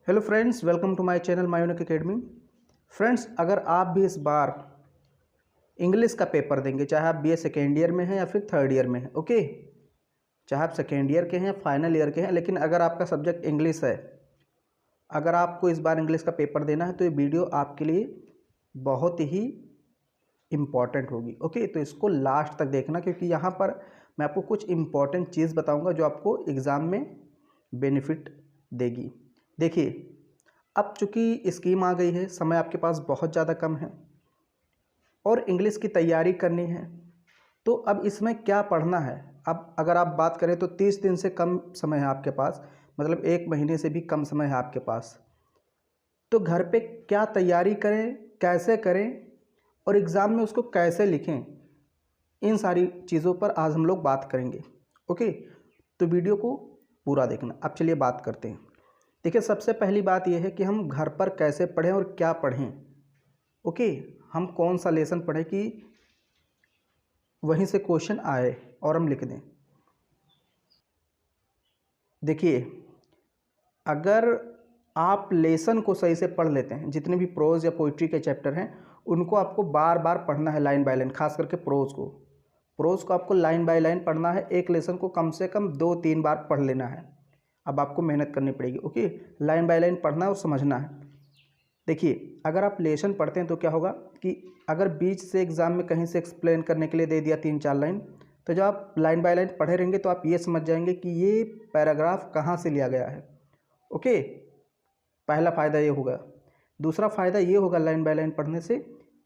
Hello friends, welcome to my channel मायूनिक academy. Friends, अगर आप भी इस बार इंग्लिश का पेपर देंगे, चाहे आप बीए सेकेंड ईयर में हैं या फिर थर्ड ईयर में हैं, ओके, चाहे आप सेकेंड ईयर के हैं या फाइनल ईयर के हैं, लेकिन अगर आपका सब्जेक्ट इंग्लिश है, अगर आपको इस बार इंग्लिश का पेपर देना है तो ये वीडियो आपके लिए बहुत ही इम्पॉर्टेंट होगी। ओके, तो इसको लास्ट तक देखना, क्योंकि यहाँ पर मैं आपको कुछ इम्पॉर्टेंट चीज़ बताऊँगा जो आपको एग्ज़ाम में बेनिफिट देगी। देखिए, अब चूंकि स्कीम आ गई है, समय आपके पास बहुत ज़्यादा कम है और इंग्लिश की तैयारी करनी है, तो अब इसमें क्या पढ़ना है। अब अगर आप बात करें तो 30 दिन से कम समय है आपके पास, मतलब 1 महीने से भी कम समय है आपके पास। तो घर पे क्या तैयारी करें, कैसे करें और एग्ज़ाम में उसको कैसे लिखें, इन सारी चीज़ों पर आज हम लोग बात करेंगे। ओके, तो वीडियो को पूरा देखना। अब चलिए बात करते हैं। देखिए, सबसे पहली बात यह है कि हम घर पर कैसे पढ़ें और क्या पढ़ें। ओके, हम कौन सा लेसन पढ़ें कि वहीं से क्वेश्चन आए और हम लिख दें। देखिए, अगर आप लेसन को सही से पढ़ लेते हैं, जितने भी प्रोज या पोइट्री के चैप्टर हैं उनको आपको बार बार पढ़ना है, लाइन बाय लाइन। खास करके प्रोज को आपको लाइन बाय लाइन पढ़ना है। एक लेसन को कम से कम 2-3 बार पढ़ लेना है। अब आपको मेहनत करनी पड़ेगी। ओके, लाइन बाय लाइन पढ़ना और समझना है। देखिए, अगर आप लेसन पढ़ते हैं तो क्या होगा कि अगर बीच से एग्ज़ाम में कहीं से एक्सप्लेन करने के लिए दे दिया 3-4 लाइन, तो जब आप लाइन बाय लाइन पढ़े रहेंगे तो आप ये समझ जाएंगे कि ये पैराग्राफ कहाँ से लिया गया है। ओके, पहला फ़ायदा ये होगा। दूसरा फ़ायदा ये होगा लाइन बाय लाइन पढ़ने से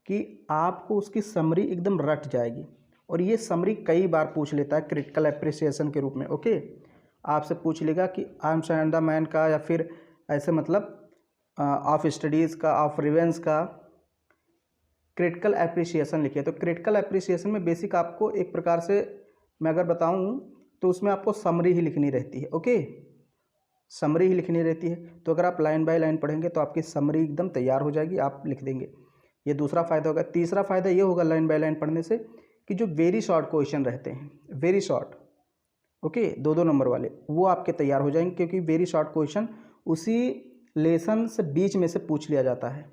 कि आपको उसकी समरी एकदम रट जाएगी, और ये समरी कई बार पूछ लेता है क्रिटिकल एप्रिसिएशन के रूप में। ओके, आपसे पूछ लेगा कि आर्म्स एंड द मैन का, या फिर ऐसे मतलब ऑफ स्टडीज़ का, ऑफ रिवेंस का क्रिटिकल एप्रिसिएशन लिखिए। तो क्रिटिकल एप्रिसिएशन में बेसिक आपको एक प्रकार से मैं अगर बताऊं तो उसमें आपको समरी ही लिखनी रहती है। ओके, समरी ही लिखनी रहती है। तो अगर आप लाइन बाय लाइन पढ़ेंगे तो आपकी समरी एकदम तैयार हो जाएगी, आप लिख देंगे। ये दूसरा फ़ायदा होगा। तीसरा फ़ायदा ये होगा लाइन बाय लाइन पढ़ने से कि जो वेरी शॉर्ट क्वेश्चन रहते हैं, वेरी शॉर्ट, ओके, 2-2 नंबर वाले, वो आपके तैयार हो जाएंगे, क्योंकि वेरी शॉर्ट क्वेश्चन उसी लेसन से बीच में से पूछ लिया जाता है।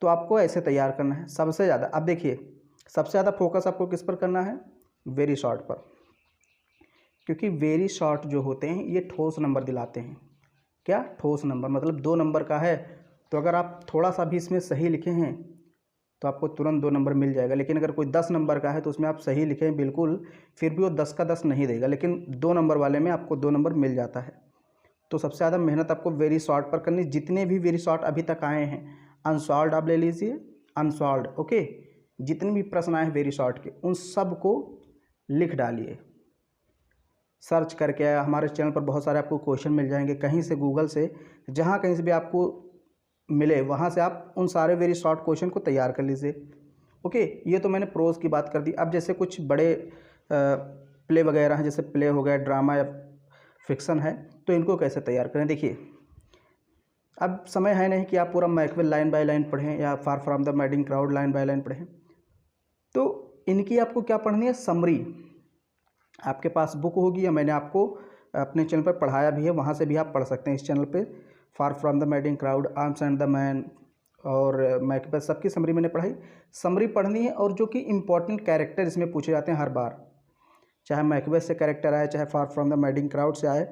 तो आपको ऐसे तैयार करना है सबसे ज़्यादा। अब देखिए, सबसे ज़्यादा फोकस आपको किस पर करना है? वेरी शॉर्ट पर, क्योंकि वेरी शॉर्ट जो होते हैं ये ठोस नंबर दिलाते हैं। क्या? ठोस नंबर, मतलब 2 नंबर का है तो अगर आप थोड़ा सा भी इसमें सही लिखे हैं तो आपको तुरंत 2 नंबर मिल जाएगा। लेकिन अगर कोई 10 नंबर का है तो उसमें आप सही लिखें बिल्कुल, फिर भी वो 10 का 10 नहीं देगा, लेकिन 2 नंबर वाले में आपको 2 नंबर मिल जाता है। तो सबसे ज़्यादा मेहनत आपको वेरी शॉर्ट पर करनी। जितने भी वेरी शॉर्ट अभी तक आए हैं, अनसॉल्व्ड आप ले लीजिए, अनसॉल्व्ड, ओके, जितने भी प्रश्न आए हैं वेरी शॉर्ट के, उन सब को लिख डालिए। सर्च करके हमारे चैनल पर बहुत सारे आपको क्वेश्चन मिल जाएंगे, कहीं से गूगल से, जहाँ कहीं से भी आपको मिले वहाँ से आप उन सारे वेरी शॉर्ट क्वेश्चन को तैयार कर लीजिए। ओके, ये तो मैंने प्रोज की बात कर दी। अब जैसे कुछ बड़े प्ले वगैरह हैं, जैसे प्ले हो गया, ड्रामा या फिक्सन है, तो इनको कैसे तैयार करें। देखिए, अब समय है नहीं कि आप पूरा मैकबेथ लाइन बाय लाइन पढ़ें या far from the madding crowd line by line पढ़ें। तो इनकी आपको क्या पढ़नी है? समरी। आपके पास बुक होगी या मैंने आपको अपने चैनल पर पढ़ाया भी है, वहाँ से भी आप पढ़ सकते हैं। इस चैनल पे far from the madding crowd, arms and the man और मैकबेथ, सबकी समरी मैंने पढ़ाई। समरी पढ़नी है, और जो कि इंपॉर्टेंट कैरेक्टर इसमें पूछे जाते हैं हर बार, चाहे मैकबेथ से कैरेक्टर आए, चाहे far from the madding crowd से आए,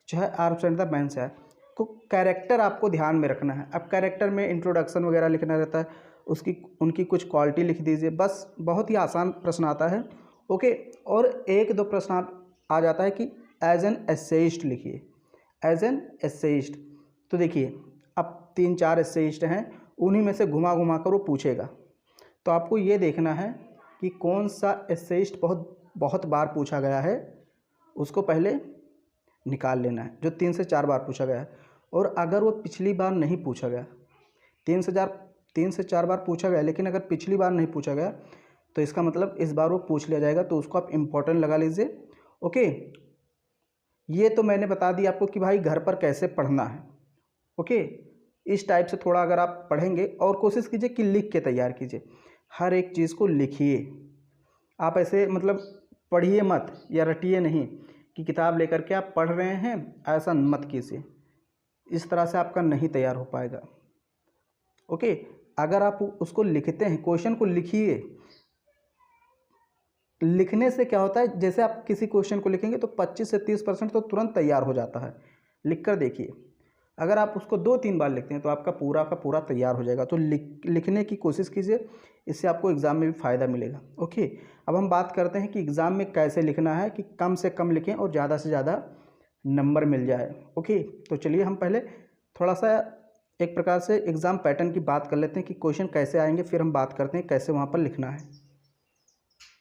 चाहे आर्म्स एंड द मैन से आए, तो कैरेक्टर आपको ध्यान में रखना है। अब कैरेक्टर में इंट्रोडक्शन वगैरह लिखना रहता है, उसकी उनकी कुछ क्वालिटी लिख दीजिए, बस। बहुत ही आसान प्रश्न आता है। ओके, और 1-2 प्रश्न आ जाता है कि एज एन एसेइस्ट लिखिए, एज एन एसेइस्ट। तो देखिए, अब 3-4 एसेइस्ट हैं, उन्हीं में से घुमा घुमा कर वो पूछेगा। तो आपको ये देखना है कि कौन सा एसेइस्ट बहुत बार पूछा गया है, उसको पहले निकाल लेना है, जो 3 से 4 बार पूछा गया है। और अगर वो पिछली बार नहीं पूछा गया, 3 से 4 बार पूछा गया, लेकिन अगर पिछली बार नहीं पूछा गया तो इसका मतलब इस बार वो पूछ लिया जाएगा, तो उसको आप इम्पोर्टेंट लगा लीजिए। ओके, ये तो मैंने बता दी आपको कि भाई घर पर कैसे पढ़ना है। ओके, इस टाइप से थोड़ा अगर आप पढ़ेंगे, और कोशिश कीजिए कि लिख के तैयार कीजिए, हर एक चीज़ को लिखिए। आप ऐसे मतलब पढ़िए मत या रटिए नहीं कि किताब लेकर के आप पढ़ रहे हैं, ऐसा मत कीजिए। इस तरह से आपका नहीं तैयार हो पाएगा। ओके, अगर आप उसको लिखते हैं, क्वेश्चन को लिखिए। लिखने से क्या होता है, जैसे आप किसी क्वेश्चन को लिखेंगे तो 25 से 30% तो तुरंत तैयार हो जाता है। लिख कर देखिए, अगर आप उसको 2-3 बार लिखते हैं तो आपका पूरा का पूरा तैयार हो जाएगा। तो लिखने की कोशिश कीजिए, इससे आपको एग्ज़ाम में भी फ़ायदा मिलेगा। ओके, अब हम बात करते हैं कि एग्ज़ाम में कैसे लिखना है कि कम से कम लिखें और ज़्यादा से ज़्यादा नंबर मिल जाए। ओके, तो चलिए हम पहले थोड़ा सा एक प्रकार से एग्ज़ाम पैटर्न की बात कर लेते हैं कि क्वेश्चन कैसे आएंगे, फिर हम बात करते हैं कैसे वहाँ पर लिखना है।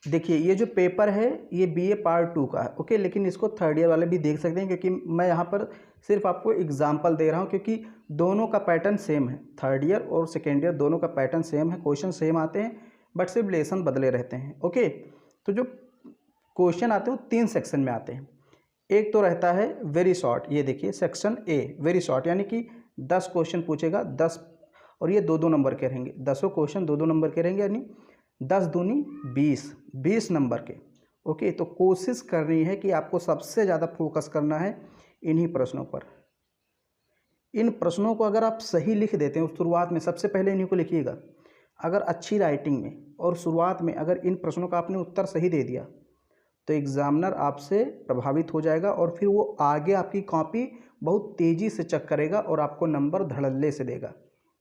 देखिए, ये जो पेपर है ये BA पार्ट 2 का है। ओके, लेकिन इसको थर्ड ईयर वाले भी देख सकते हैं, क्योंकि मैं यहाँ पर सिर्फ आपको एग्जाम्पल दे रहा हूँ, क्योंकि दोनों का पैटर्न सेम है। थर्ड ईयर और सेकेंड ईयर दोनों का पैटर्न सेम है, क्वेश्चन सेम आते हैं, बट सिर्फ लेसन बदले रहते हैं। ओके, तो जो क्वेश्चन आते हैं वो 3 सेक्शन में आते हैं। एक तो रहता है वेरी शॉर्ट, ये देखिए सेक्शन A वेरी शॉर्ट, यानी कि 10 क्वेश्चन पूछेगा, 10, और ये 2-2 नंबर के रहेंगे। 10 क्वेश्चन 2-2 नंबर के रहेंगे, यानी 10 दूनी 20 नंबर के। ओके, तो कोशिश करनी है कि आपको सबसे ज़्यादा फोकस करना है इन्हीं प्रश्नों पर। इन प्रश्नों को अगर आप सही लिख देते हैं शुरुआत में, सबसे पहले इन्हीं को लिखिएगा। अगर अच्छी राइटिंग में और शुरुआत में अगर इन प्रश्नों का आपने उत्तर सही दे दिया तो एग्ज़ामिनर आपसे प्रभावित हो जाएगा, और फिर वो आगे आपकी कॉपी बहुत तेज़ी से चेक करेगा और आपको नंबर धड़ल्ले से देगा।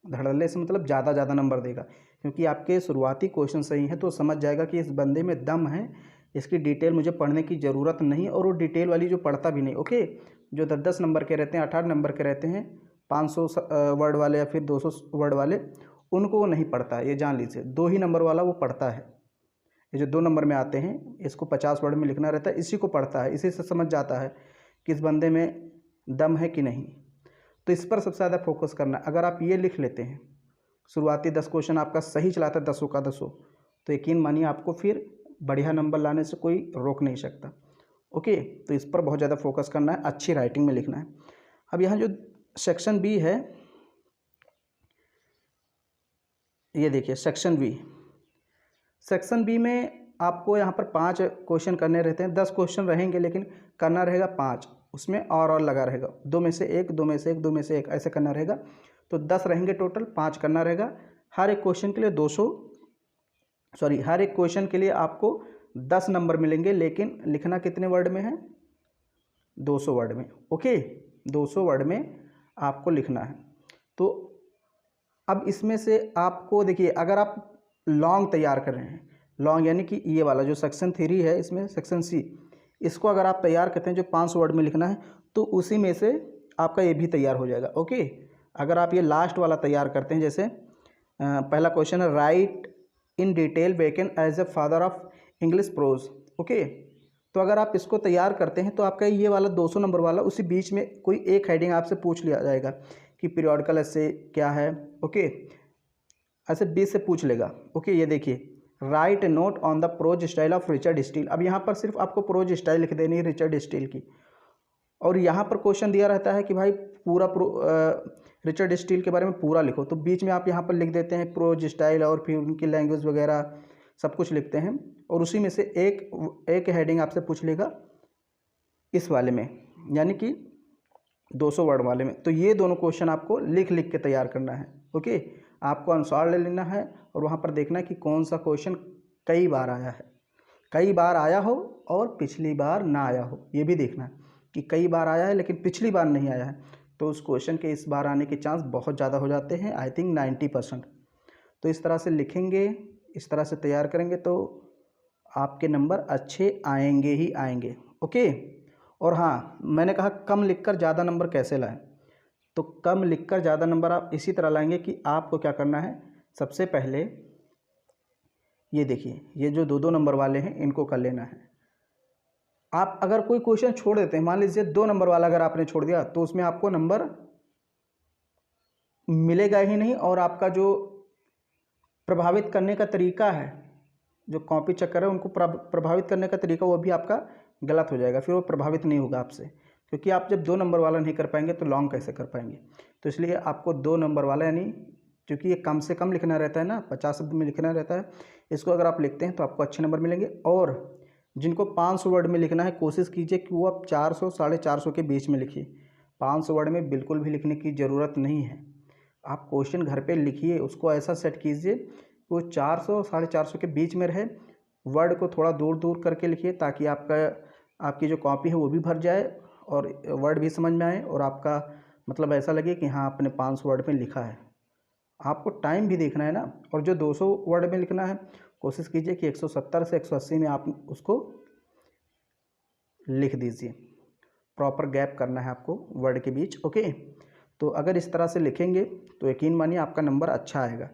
धड़ल्ले से मतलब ज़्यादा नंबर देगा, क्योंकि आपके शुरुआती क्वेश्चन सही हैं तो समझ जाएगा कि इस बंदे में दम है, इसकी डिटेल मुझे पढ़ने की ज़रूरत नहीं। और वो डिटेल वाली जो पढ़ता भी नहीं। ओके, जो 10-10 नंबर के रहते हैं, 18 नंबर के रहते हैं, 500 वर्ड वाले या फिर 200 वर्ड वाले, उनको वो नहीं पढ़ता है, ये जान लीजिए। 2 ही नंबर वाला वो पढ़ता है। ये जो 2 नंबर में आते हैं, इसको 50 वर्ड में लिखना रहता है, इसी को पढ़ता है, इसी से समझ जाता है कि इस बंदे में दम है कि नहीं। तो इस पर सबसे ज़्यादा फोकस करना। अगर आप ये लिख लेते हैं, शुरुआती 10 क्वेश्चन आपका सही चलाता है 10 का 10, तो यकीन मानिए आपको फिर बढ़िया नंबर लाने से कोई रोक नहीं सकता। ओके, तो इस पर बहुत ज़्यादा फोकस करना है, अच्छी राइटिंग में लिखना है। अब यहाँ जो सेक्शन B है, ये देखिए सेक्शन B में आपको यहाँ पर 5 क्वेश्चन करने रहते हैं। 10 क्वेश्चन रहेंगे लेकिन करना रहेगा 5, उसमें और लगा रहेगा, 2 में से 1, 2 में से 1, 2 में से 1, ऐसे करना रहेगा। तो 10 रहेंगे टोटल, 5 करना रहेगा। हर एक क्वेश्चन के लिए हर एक क्वेश्चन के लिए आपको 10 नंबर मिलेंगे, लेकिन लिखना कितने वर्ड में है? 200 वर्ड में। ओके, 200 वर्ड में आपको लिखना है। तो अब इसमें से आपको देखिए, अगर आप लॉन्ग तैयार कर रहे हैं, लॉन्ग यानी कि ये वाला जो सेक्शन 3 है, इसमें सेक्शन C, इसको अगर आप तैयार करते हैं जो 500 वर्ड में लिखना है, तो उसी में से आपका ये भी तैयार हो जाएगा। ओके, अगर आप ये लास्ट वाला तैयार करते हैं, जैसे पहला क्वेश्चन है write in detail Bacon as a father of English prose. Okay, तो अगर आप इसको तैयार करते हैं तो आपका ये वाला 200 नंबर वाला, उसी बीच में कोई एक हेडिंग आपसे पूछ लिया जाएगा कि पीरियोडिकल ऐसे क्या है। ओके, ऐसे 20 से पूछ लेगा। ओके, ये देखिए write note on the prose style of Richard Steele. अब यहाँ पर सिर्फ आपको प्रोज स्टाइल लिख देनी है रिचर्ड स्टील की, और यहाँ पर क्वेश्चन दिया रहता है कि भाई पूरा रिचर्ड स्टील के बारे में पूरा लिखो, तो बीच में आप यहाँ पर लिख देते हैं प्रोज स्टाइल और फिर उनकी लैंग्वेज वगैरह सब कुछ लिखते हैं, और उसी में से एक हेडिंग आपसे पूछ लेगा इस वाले में, यानी कि 200 वर्ड वाले में। तो ये दोनों क्वेश्चन आपको लिख के तैयार करना है। ओके, आपको अनुसार ले लेना है और वहाँ पर देखना है कि कौन सा क्वेश्चन कई बार आया है, कई बार आया हो और पिछली बार ना आया हो, ये भी देखना है कि कई बार आया है लेकिन पिछली बार नहीं आया है, तो उस क्वेश्चन के इस बार आने के चांस बहुत ज़्यादा हो जाते हैं, आई थिंक 90%। तो इस तरह से लिखेंगे, इस तरह से तैयार करेंगे तो आपके नंबर अच्छे आएंगे ही आएंगे। ओके, और हाँ, मैंने कहा कम लिखकर ज़्यादा नंबर कैसे लाएं, तो कम लिखकर ज़्यादा नंबर आप इसी तरह लाएंगे कि आपको क्या करना है, सबसे पहले ये देखिए, ये जो 2-2 नंबर वाले हैं इनको कर लेना है। आप अगर कोई क्वेश्चन छोड़ देते हैं, मान लीजिए 2 नंबर वाला अगर आपने छोड़ दिया, तो उसमें आपको नंबर मिलेगा ही नहीं, और आपका जो प्रभावित करने का तरीका है, जो कॉपी चक्कर है उनको प्रभावित करने का तरीका, वो भी आपका गलत हो जाएगा, फिर वो प्रभावित नहीं होगा आपसे, क्योंकि आप जब 2 नंबर वाला नहीं कर पाएंगे तो लॉन्ग कैसे कर पाएंगे। तो इसलिए आपको 2 नंबर वाला, यानी क्योंकि ये कम से कम लिखना रहता है ना, 50 शब्द में लिखना रहता है, इसको अगर आप लिखते हैं तो आपको अच्छे नंबर मिलेंगे। और जिनको 500 वर्ड में लिखना है, कोशिश कीजिए कि वो आप 400 450 के बीच में लिखिए। 500 वर्ड में बिल्कुल भी लिखने की ज़रूरत नहीं है। आप क्वेश्चन घर पे लिखिए, उसको ऐसा सेट कीजिए वो 400 450 के बीच में रहे। वर्ड को थोड़ा दूर दूर करके लिखिए ताकि आपकी जो कॉपी है वो भी भर जाए और वर्ड भी समझ में आए और आपका मतलब ऐसा लगे कि हाँ आपने 500 वर्ड में लिखा है। आपको टाइम भी देखना है ना, और जो 200 वर्ड में लिखना है कोशिश कीजिए कि 170 से 180 में आप उसको लिख दीजिए। प्रॉपर गैप करना है आपको वर्ड के बीच। ओके, तो अगर इस तरह से लिखेंगे तो यकीन मानिए आपका नंबर अच्छा आएगा।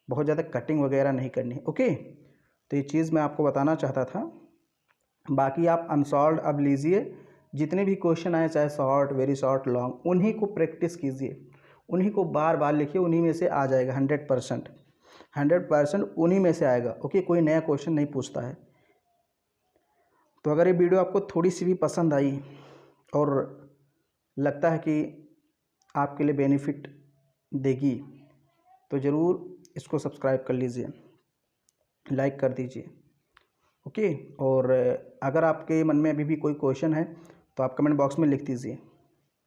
बहुत ज़्यादा कटिंग वगैरह नहीं करनी। ओके, तो ये चीज़ मैं आपको बताना चाहता था। बाकी आप अनसॉल्व अब लीजिए, जितने भी क्वेश्चन आए चाहे शॉर्ट, वेरी शॉर्ट, लॉन्ग, उन्हीं को प्रैक्टिस कीजिए, उन्हीं को बार बार लिखिए, उन्हीं में से आ जाएगा 100% उन्हीं में से आएगा। ओके, कोई नया क्वेश्चन नहीं पूछता है। तो अगर ये वीडियो आपको थोड़ी सी भी पसंद आई और लगता है कि आपके लिए बेनिफिट देगी तो ज़रूर इसको सब्सक्राइब कर लीजिए, लाइक कर दीजिए। ओके, और अगर आपके मन में अभी भी कोई क्वेश्चन है तो आप कमेंट बॉक्स में लिख दीजिए।